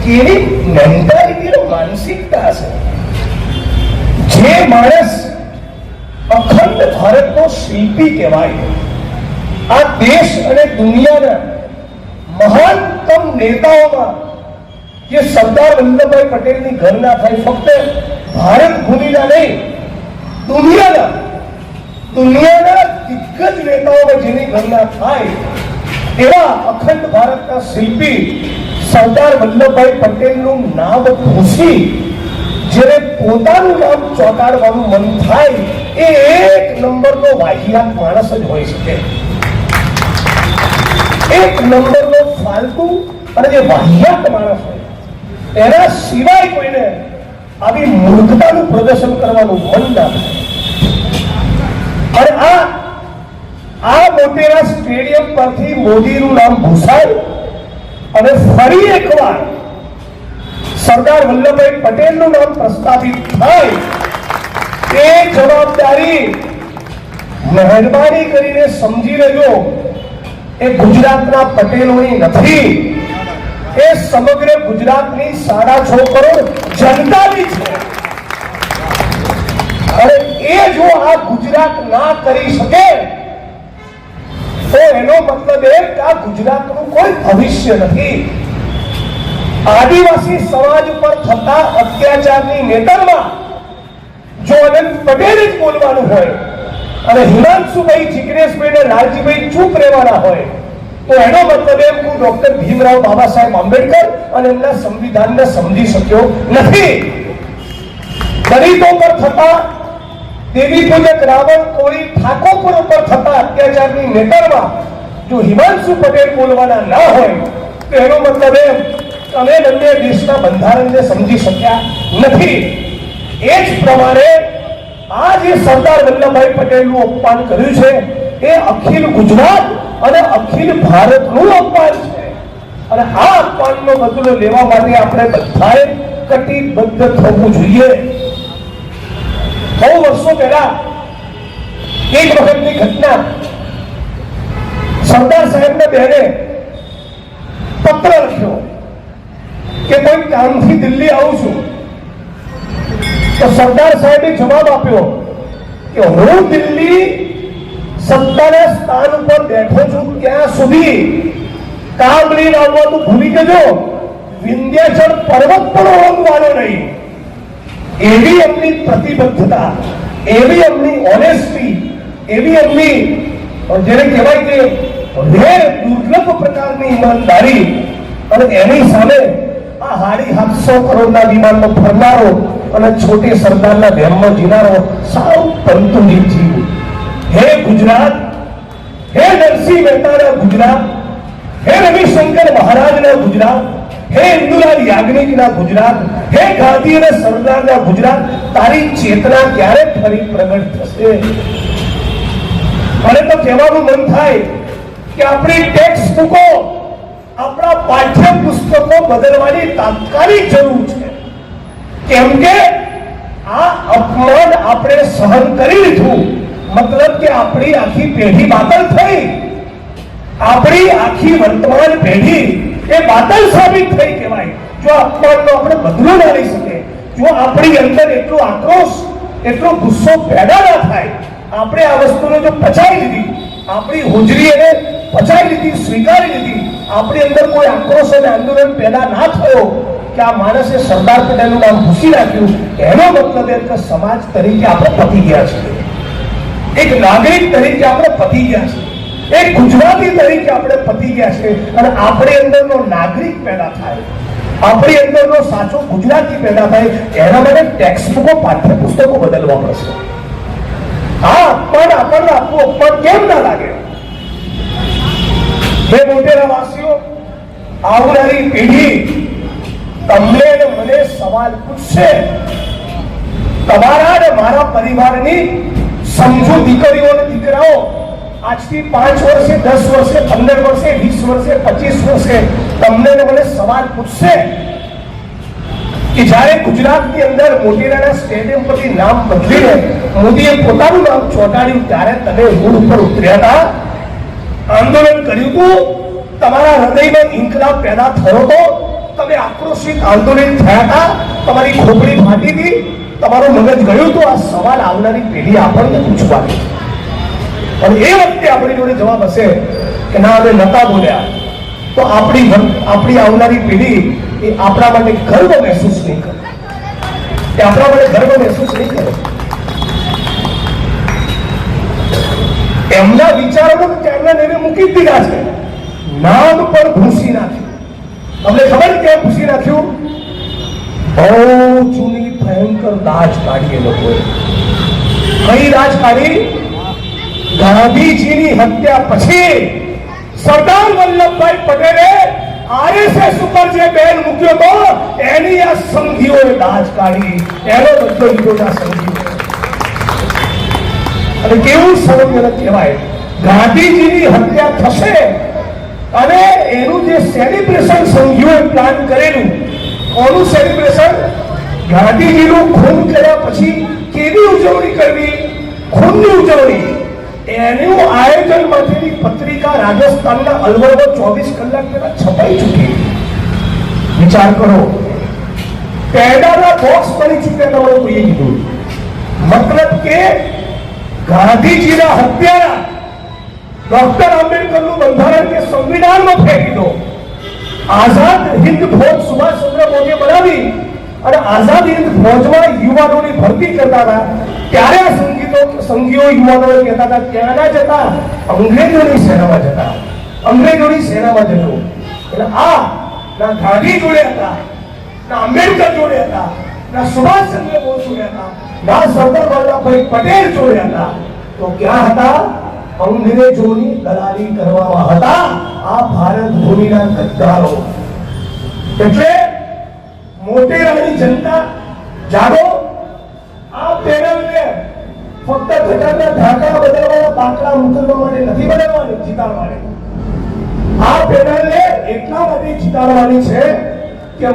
કેવી મેન્ટાલિટી માનસિકતા છે. જે માણસ અખંડ ભારતનો શિલ્પી કહેવાય, આ દેશ અને દુનિયાના મહાનતમ નેતાઓમાં જે સરદાર વલ્લભભાઈ પટેલની ગણના થાય, ફક્ત ભારત ભૂમિના નહીં, દુનિયાના દિગ્ગજ નેતાઓમાં જેની ગણના થાય એવા અખંડ ભારતના શિલ્પી સરદાર વલ્લભભાઈ પટેલનું નામ ભૂસી જેને પોતાનું નામ ચોંટાડવાનું મન થાય એ એક નંબરનો વાહિયાત માણસ જ હોઈ શકે. એક નંબરનો ફાલતુ અને જે વાહિયાત માણસ હોય એના સિવાય કોઈને આવી મૂર્ખતાનું પ્રદર્શન કરવાનું મન ના થાય. અને આ મોટેરા સ્ટેડિયમ પરથી મોદીનું નામ ભૂસાય અને ફરી એકવાર સરદાર વલ્લભભાઈ પટેલનું નામ પ્રસ્થાપિત થાય એ જવાબદારી મહેરબાની કરીને સમજી લેજો, એ ગુજરાતના પટેલોની નથી, એ સમગ્ર ગુજરાતની 6.5 કરોડ જનતાની છે. અને એ જો આ ગુજરાત ના કરી શકે તો એનો મતલબ એ કે આ ગુજરાતનું કોઈ ભવિષ્ય નથી. આદિવાસી સમાજ ઉપર થતા અત્યાચારની નેતરમાં જો અનંત પટેલે જ બોલવાનું હોય અને હિમાંશુભાઈ, જિગ્નેશભાઈ અને લાલજીભાઈ ચૂપ રહેવાના હોય તો એનો મતલબ એમ હું ડોક્ટર ભીમરાવ બાબા સાહેબ આંબેડકર અને એમના સંવિધાનને સમજી શક્યો નથી. દલિતો પર થતા, દેવી પૂજક રાવણ કોળી ઠાકોર ઉપર થતા અત્યાચારની નેતરમાં જો હિમાંશુ પટેલ બોલવાના ના હોય તો એનો મતલબ એમ તમે બંને દેશના બંધારણને સમજી શક્યા નથી. એ જ પ્રમાણે આ જે સરદાર વલ્લભભાઈ પટેલનું અપમાન કર્યું છે એ અખિલ ગુજરાત અને અખિલ ભારતનું અપમાન છે. અને આ અપમાનનો બદલો લેવા માટે આપણે બધાએ કટિબદ્ધ થવું જોઈએ. બહુ વર્ષો પહેલા એક વખતની ઘટના, સરદાર સાહેબને બહેને પત્ર લખ્યો કે કોઈ કામથી દિલ્હી આવું છું, તો સરદાર સાહેબે જવાબ આપ્યો કે હું દિલ્હી સત્તાના સ્થાન ઉપર બેઠો છું ત્યાં સુધી કામ લઈને આવવાનું ભૂલી જજો, વિંધ્યાચલ પર્વત પણ ઓળંગવાનો નહીં. એવી એમની પ્રતિબદ્ધતા, એવી એમની ઓનેસ્ટી, એવી એમની જેને કહેવાય કે દુર્લભ પ્રકારની ઈમાનદારી, અને એની સામે આ 750 કરોડના વિમાનમાં ફરનારો અને છોટે સરદારના વહેમમાં જીનારો સાવ પંતુજી જીવ. હે ગુજરાત, હે નરસિંહ મહેતાના ગુજરાત, હે રવિશંકર મહારાજના ગુજરાત, હે ઇન્દુલાલ યાજ્ઞિકના ગુજરાત, હે ગાંધી અને સરદારના ગુજરાત, તારી ચેતના ક્યારે ફરી પ્રગટ થશે? મને તો કહેવાનું મન થાય કે આપણી ટેક્સ્ટ બુકો, આપણા પાઠ્ય પુસ્તકો બદલવાની તાત્કાલિક જરૂર છે. કેમ કે આ અપમાન આપણે સહન કરી લીધું, મતલબ કે આપણી આખી પેઢી બાતલ થઈ, આપણી આખી વર્તમાન પેઢી એ બાતલ સાબિત થઈ કહેવાય. જો અપમાનનો આપણે બદલો ના લઈ શકે, જો આપણી અંદર એટલો આક્રોશ, એટલો ગુસ્સો પેદા ના થાય, આપણે આ વસ્તુને જો પચાવી લીધી, આપણી હોજરી એને પચાવી લીધી, સ્વીકારી લીધી, આપણી અંદર કોઈ આક્રોશ અને આંદોલન પેદા ના થયો કે આ માણસે સરદાર પટેલનું નામ ભૂસી નાખ્યું, એનો મતલબ એ કે સમાજ તરીકે આપણે પતી ગયા છીએ, એક નાગરિક તરીકે આપણે પતી ગયા છીએ, એક ગુજરાતી તરીકે આપણે પતી ગયા છે. અને આપણી અંદરનો નાગરિક પેદા થાય, આપણી અંદરનો સાચો ગુજરાતી પેદા થાય, એના માટે ટેક્સ્ટ બુકો, પાઠ્યપુસ્તકો બદલવા પડશે. આ અપમાન આપણને આપવું અપમાન કેમ ના લાગે? હે મોટેરા વાસીઓ, આવનારી પેઢી તમને અને મને સવાલ પૂછશે. તમારા અને મારા પરિવારની સમજો દીકરીઓ અને દીકરાઓ આજથી 5 વર્ષે, 10 વર્ષે, 15 વર્ષે, 20 વર્ષે, 25 વર્ષે તમને ને મને સવાલ પૂછશે કે જ્યારે ગુજરાતની અંદર મોટેરાના સ્ટેડિયમ પરથી નામ બદલીને મોદીએ પોતાનું નામ ચોંટાડ્યું ત્યારે તમે રોડ ઉપર ઉતર્યા હતા, આંદોલન કર્યું હતું, તમારા હૃદયમાં ઇન્કલાબ પેદા થયો હતો, તમે આક્રોશિત આંદોલન થયા હતા, તમારી ખોપડી ફાટી હતી, તમારું મગજ ગયું તો આ સવાલ આવનારી પેઢી આપણને પૂછવાની. અને એ વખતે આપણી જોડે જવાબ હશે કે ના અમે નતા બોલ્યા, તો આપણી આવનારી પેઢી એ આપણા માટે ગર્વ મહેસૂસ નહીં કરે, એ આપણા માટે ગર્વ મહેસૂસ નહીં કરે. એમના વિચારો તેમના નેવે મૂકી દીધા છે, નામ પણ ભૂસી નાખ્યું. તમને ખબર કેમ ભૂસી નાખ્યું? બહુ જૂની ભયંકર લાજ કાઢી એ લોકોએ. કઈ લાજ કાઢી? ગાંધીજીની હત્યા પછી સરદાર વલ્લભભાઈ પટેલે આરએસએસ ઉપર જે બેન મૂક્યો તો એની આ સંઘીઓએ લાજ કાઢી. એનો બધો લીધો સંઘીઓ. અને કેવું સરળ કહેવાય, ગાંધીજીની હત્યા થશે અને એનું જે સેલિબ્રેશન સંઘીઓએ પ્લાન કરેલું, કોનું સેલિબ્રેશન? ગાંધીજીનું ખૂન કર્યા પછી કેવી ઉજવણી કરવી? ખૂનની ઉજવણી. એનું આયોજન માટેની પત્રિકા રાજસ્થાનના અલવરમાં 24 કલાક પહેલા છપાઈ ચૂકી. વિચાર કરો, પેડાના બોક્સ બની ચૂક્યા. તમારે કોઈએ કીધું મતલબ કે ગાંધીજીના હત્યારા ડોક્ટર આંબેડકરનું બંધારણ કે સંવિધાનમાં ફેંકી દો. આઝાદ હિન્દ ફૌજ સુભાષચંદ્ર બોઝે બનાવી અને આઝાદ હિન્દ ફૌજમાં યુવાનોની ભરતી કરતા હતા, ત્યારે આ સંઘીઓ યુવાનોને કહેતા હતા ત્યાં ના જતા, અંગ્રેજોની સેનામાં જતા. અંગ્રેજોની સેનામાં જતો. એટલે આ ના ગાંધી જોડે હતા, ના આંબેડકર જોડે હતા, ના સુભાષચંદ્ર બોઝ જોડે હતા, ના સરદાર વલ્લભભાઈ પટેલ જોડે હતા. તો ક્યાં હતા? અંગ્રેજોની દલાલી કરવામાં હતા આ ભારત ભૂમિના ગદ્દારો. એટલે મોટેરાની જનતા જાગો. આ પેનલને ફક્ત ગટરના ઢાંકણા બદલવાના, બાટલા મોકલવા માટે નથી બનાવવાની, જીતાડવાની. આ પેનલને એટલા માટે જીતાડવાની છે કે